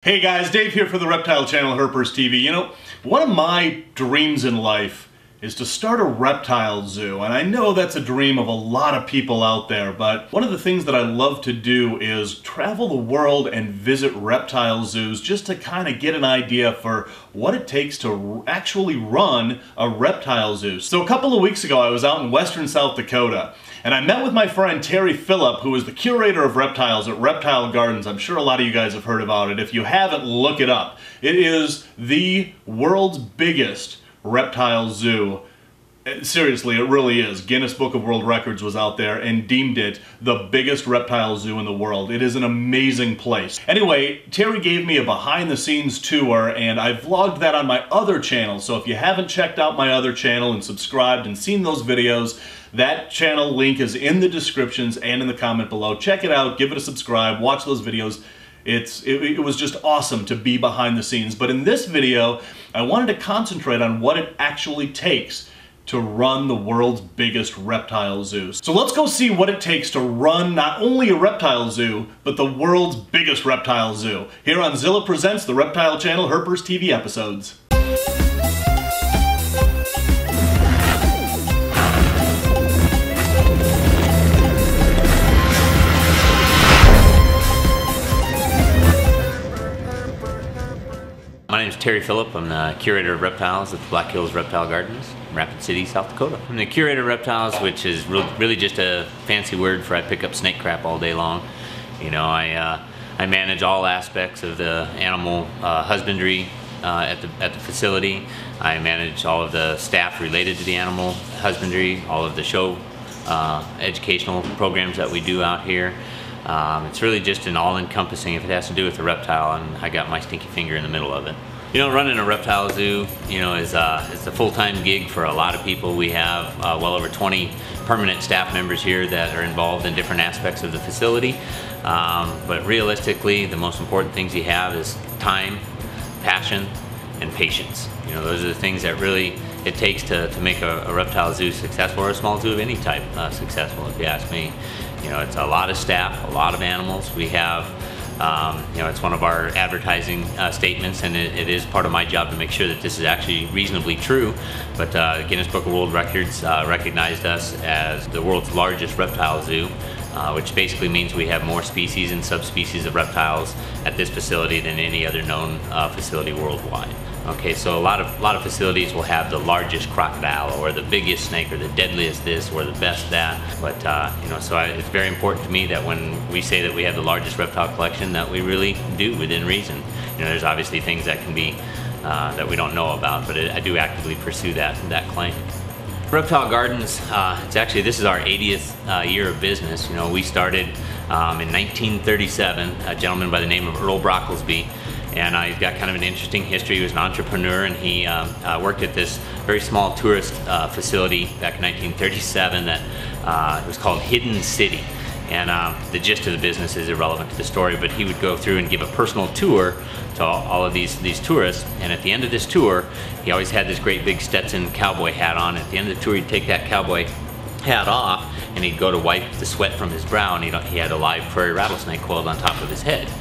Hey guys, Dave here for the Reptile Channel, HerpersTV. You know, one of my dreams in life is to start a reptile zoo, and I know that's a dream of a lot of people out there, but one of the things that I love to do is travel the world and visit reptile zoos just to kind of get an idea for what it takes to actually run a reptile zoo. So a couple of weeks ago I was out in western South Dakota, and I met with my friend Terry Phillip, who is the curator of reptiles at Reptile Gardens. I'm sure a lot of you guys have heard about it. If you haven't, look it up. It is the world's biggest reptile zoo. Seriously, it really is. Guinness Book of World Records was out there and deemed it the biggest reptile zoo in the world. It is an amazing place. Anyway, Terry gave me a behind-the-scenes tour, and I vlogged that on my other channel. So if you haven't checked out my other channel and subscribed and seen those videos, that channel link is in the descriptions and in the comment below. Check it out, give it a subscribe, watch those videos. It was just awesome to be behind the scenes. But in this video, I wanted to concentrate on what it actually takes to run the world's biggest reptile zoo. So let's go see what it takes to run not only a reptile zoo, but the world's biggest reptile zoo. Here on Zilla Presents the Reptile Channel HerpersTV episodes. My name is Terry Phillip. I'm the curator of reptiles at the Black Hills Reptile Gardens, Rapid City, South Dakota. I'm the curator of reptiles, which is really just a fancy word for I pick up snake crap all day long. You know, I manage all aspects of the animal husbandry at the facility. I manage all of the staff related to the animal husbandry, all of the show educational programs that we do out here. It's really just an all-encompassing. If it has to do with the reptile, and I got my stinky finger in the middle of it. You know, running a reptile zoo, you know, is a full-time gig for a lot of people. We have well over 20 permanent staff members here that are involved in different aspects of the facility. But realistically, the most important things you have is time, passion, and patience. You know, those are the things that really it takes to make a reptile zoo successful, or a small zoo of any type successful, if you ask me. You know, it's a lot of staff, a lot of animals. We have, you know, it's one of our advertising statements, and it is part of my job to make sure that this is actually reasonably true. But Guinness Book of World Records recognized us as the world's largest reptile zoo, which basically means we have more species and subspecies of reptiles at this facility than any other known facility worldwide. Okay, so a lot of facilities will have the largest crocodile, or the biggest snake, or the deadliest this, or the best that. But you know, so it's very important to me that when we say that we have the largest reptile collection, that we really do within reason. You know, there's obviously things that can be that we don't know about, but I do actively pursue that claim. Reptile Gardens, this is our 80th year of business. You know, we started in 1937. A gentleman by the name of Earl Brocklesby. And he's got kind of an interesting history. He was an entrepreneur, and he worked at this very small tourist facility back in 1937 that was called Hidden City. And the gist of the business is irrelevant to the story, but he would go through and give a personal tour to all of these tourists. And at the end of this tour, he always had this great big Stetson cowboy hat on. At the end of the tour, he'd take that cowboy hat off, and he'd go to wipe the sweat from his brow, and he had a live prairie rattlesnake coiled on top of his head.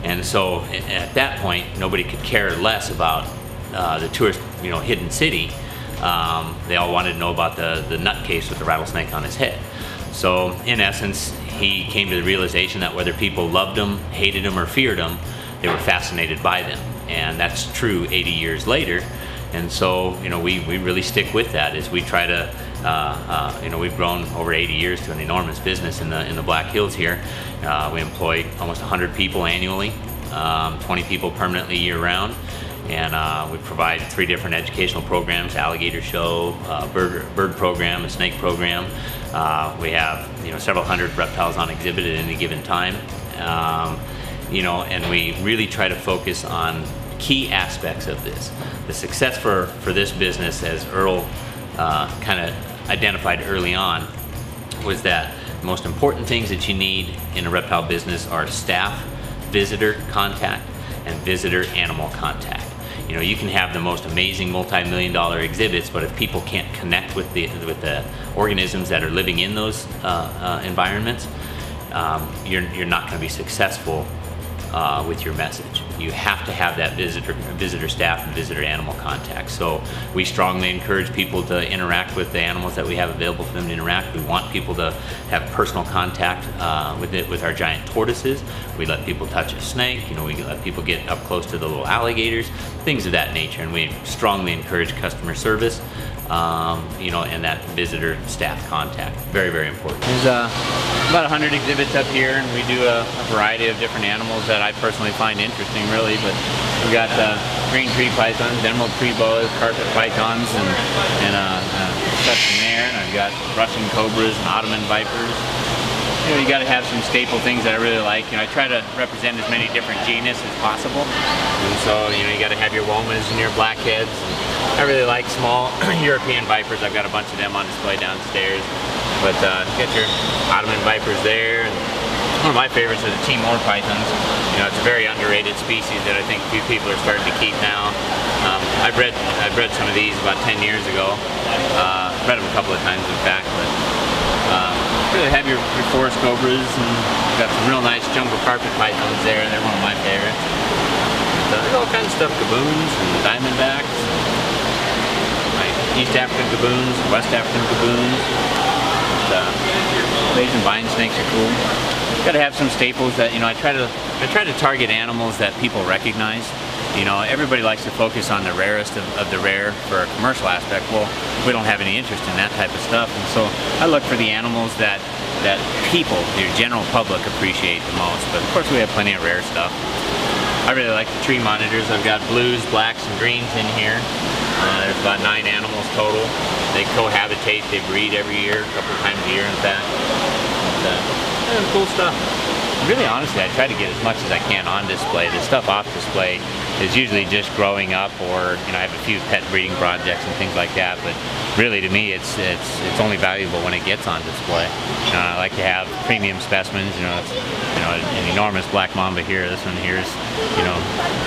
And so at that point, nobody could care less about the tourist, you know, hidden city. They all wanted to know about the nutcase with the rattlesnake on his head. So in essence, he came to the realization that whether people loved him, hated him, or feared him, they were fascinated by them. And that's true 80 years later. And so, you know, we really stick with that as we try to, you know, we've grown over 80 years to an enormous business in the Black Hills here. We employ almost 100 people annually, 20 people permanently year-round, and we provide 3 different educational programs: alligator show, bird program, a snake program. We have, you know, several hundred reptiles on exhibit at any given time. You know, and we really try to focus on key aspects of this. The success for this business, as Earl kind of identified early on, was that the most important things that you need in a reptile business are staff, visitor contact, and visitor animal contact. You know, you can have the most amazing multi-million-dollar exhibits, but if people can't connect with the organisms that are living in those environments, you're not going to be successful with your message. you have to have that visitor staff and visitor animal contact. So we strongly encourage people to interact with the animals that we have available for them to interact. We want people to have personal contact with our giant tortoises. We let people touch a snake, you know, we let people get up close to the little alligators, things of that nature, and we strongly encourage customer service, you know, and that visitor staff contact. Very, very important. There's about 100 exhibits up here, and we do a variety of different animals that I personally find interesting, really. But we've got green tree pythons, emerald tree boas, carpet pythons, and stuff in there. And I've got Russian cobras and Ottoman vipers. You know, you got to have some staple things that I really like. You know, I try to represent as many different genus as possible. And so, you know, you got to have your womas and your blackheads. And I really like small European vipers. I've got a bunch of them on display downstairs. But you got your Ottoman vipers there. And one of my favorites are the Timor pythons. You know, it's a very underrated species that I think a few people are starting to keep now. I've bred some of these about 10 years ago. Bred them a couple of times, in fact. But really have your forest cobras, and got some real nice jungle carpet pythons there. They're one of my favorites. There's all kinds of stuff, gaboons and diamondbacks, like East African gaboons, West African gaboons. Asian vine snakes are cool. Got to have some staples that, you know, I try to target animals that people recognize. You know, everybody likes to focus on the rarest of the rare for a commercial aspect. Well, we don't have any interest in that type of stuff, and so I look for the animals that people, the general public, appreciate the most. But of course, we have plenty of rare stuff. I really like the tree monitors. I've got blues, blacks, and greens in here. There's about 9 animals total. They cohabitate. They breed every year, a couple times a year, in fact. And cool stuff. Really, honestly, I try to get as much as I can on display. The stuff off display is usually just growing up, or, you know, I have a few pet breeding projects and things like that. But really, to me, it's only valuable when it gets on display. I like to have premium specimens. You know, an enormous black mamba here. This one here is, you know,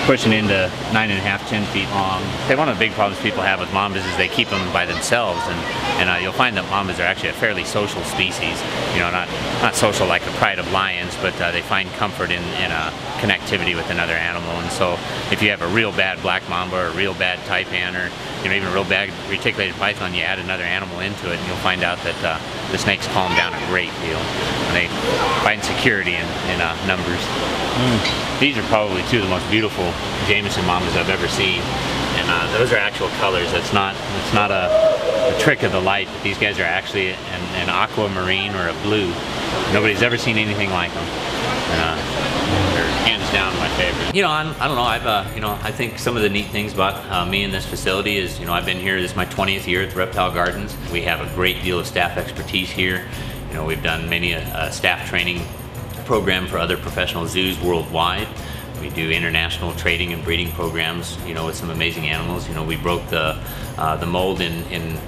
pushing into 9.5, 10 feet long. One of the big problems people have with mambas is they keep them by themselves, and you'll find that mambas are actually a fairly social species. You know, not social like the pride of lions, but they find comfort in connectivity with another animal. And so if you have a real bad black mamba or a real bad taipan, or, you know, even a real bad reticulated python, you add another animal into it, and you'll find out that the snakes calm down a great deal. And they find security in numbers. These are probably 2 of the most beautiful Jameson mambas I've ever seen, and those are actual colors. It's not a trick of the light. But these guys are actually an aquamarine or a blue. Nobody's ever seen anything like them. They're hands down my favorite. You know, I don't know. You know, I think some of the neat things about me in this facility is, you know, I've been here. This is my 20th year at the Reptile Gardens. We have a great deal of staff expertise here. You know, we've done many a staff training program for other professional zoos worldwide. We do international trading and breeding programs, you know, with some amazing animals. You know, we broke the mold in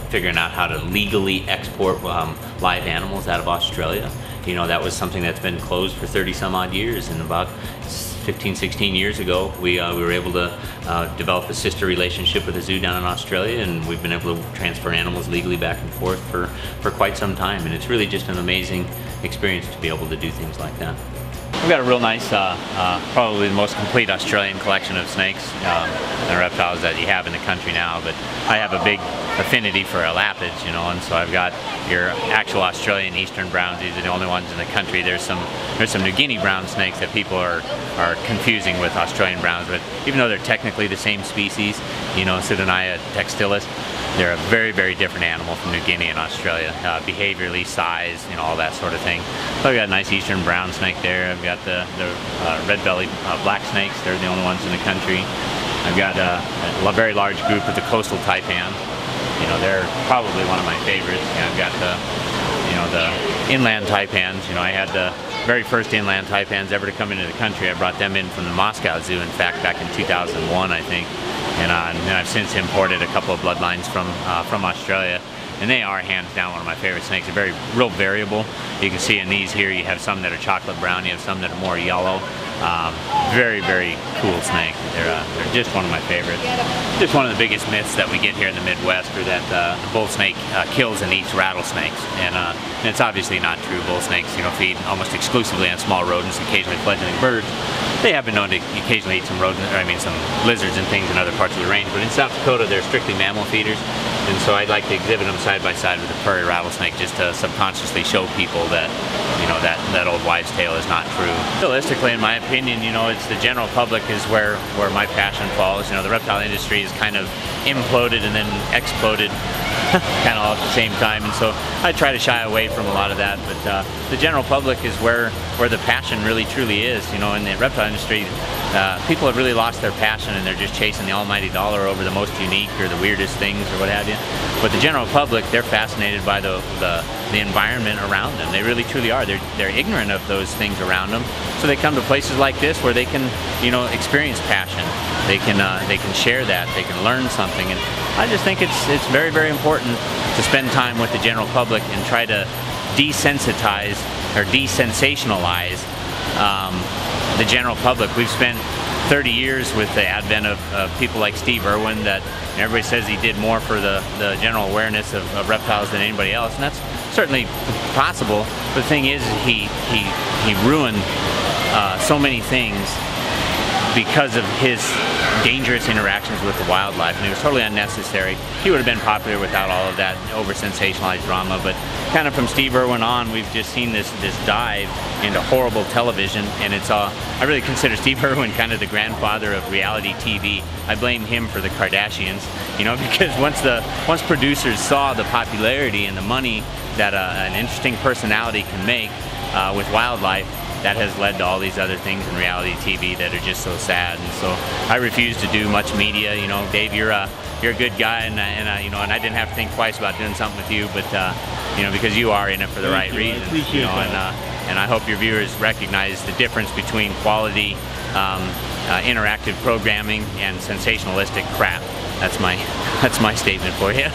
figuring out how to legally export live animals out of Australia. You know, that was something that's been closed for 30 some odd years, and about 15, 16 years ago, we were able to develop a sister relationship with a zoo down in Australia, and we've been able to transfer animals legally back and forth for quite some time, and it's really just an amazing experience to be able to do things like that. We've got a real nice, probably the most complete Australian collection of snakes and reptiles that you have in the country now, but I have a big affinity for elapids, you know, and so I've got your actual Australian eastern browns. These are the only ones in the country. There's some New Guinea brown snakes that people are confusing with Australian browns, but even though they're technically the same species, you know, Sidonaya textilis, they're a very, very different animal from New Guinea and Australia, behaviorally, size, you know, all that sort of thing. So I've got a nice eastern brown snake there. I've got the red-bellied black snakes. They're the only ones in the country. I've got a very large group of the coastal taipans. You know, they're probably one of my favorites. You know, I've got the inland taipans. You know, I had the very first inland taipans ever to come into the country. I brought them in from the Moscow Zoo, in fact, back in 2001, I think. And then I've since imported a couple of bloodlines from Australia, and they are hands down one of my favorite snakes. They're real variable. You can see in these here, you have some that are chocolate brown, you have some that are more yellow. Very, very cool snake. They're just one of my favorites. Just one of the biggest myths that we get here in the Midwest are that the bull snake kills and eats rattlesnakes, and it's obviously not true. Bull snakes, feed almost exclusively on small rodents, occasionally fledgling birds. They have been known to occasionally eat some some lizards and things in other parts of the range, but in South Dakota they're strictly mammal feeders, and so I'd like to exhibit them side by side with the prairie rattlesnake just to subconsciously show people that that old wives' tale is not true. Realistically, in my opinion, it's the general public is where my passion falls. The reptile industry is kind of imploded and then exploded kind of all at the same time, and so I try to shy away from a lot of that, but the general public is where the passion really truly is. In the reptile industry, people have really lost their passion and they're just chasing the almighty dollar over the most unique or the weirdest things or what have you. But the general public, they're fascinated by the environment around them. They really truly are. They're ignorant of those things around them, so they come to places like this where they can experience passion. They can share that. They can learn something, and I just think it's very, very important to spend time with the general public and try to desensitize or desensationalize the general public. We've spent 30 years with the advent of people like Steve Irwin that everybody says he did more for the general awareness of reptiles than anybody else, and that's certainly possible. But the thing is, he ruined so many things because of his dangerous interactions with the wildlife, and it was totally unnecessary. He would have been popular without all of that over-sensationalized drama, but kind of from Steve Irwin on, we've just seen this dive into horrible television, and I really consider Steve Irwin kind of the grandfather of reality TV. I blame him for the Kardashians, because once producers saw the popularity and the money that an interesting personality can make with wildlife, that has led to all these other things in reality TV that are just so sad. And so I refuse to do much media. Dave, you're a good guy, and I didn't have to think twice about doing something with you, but because you are in it for the right reasons. I appreciate that. And I hope your viewers recognize the difference between quality interactive programming and sensationalistic crap. That's my statement for you.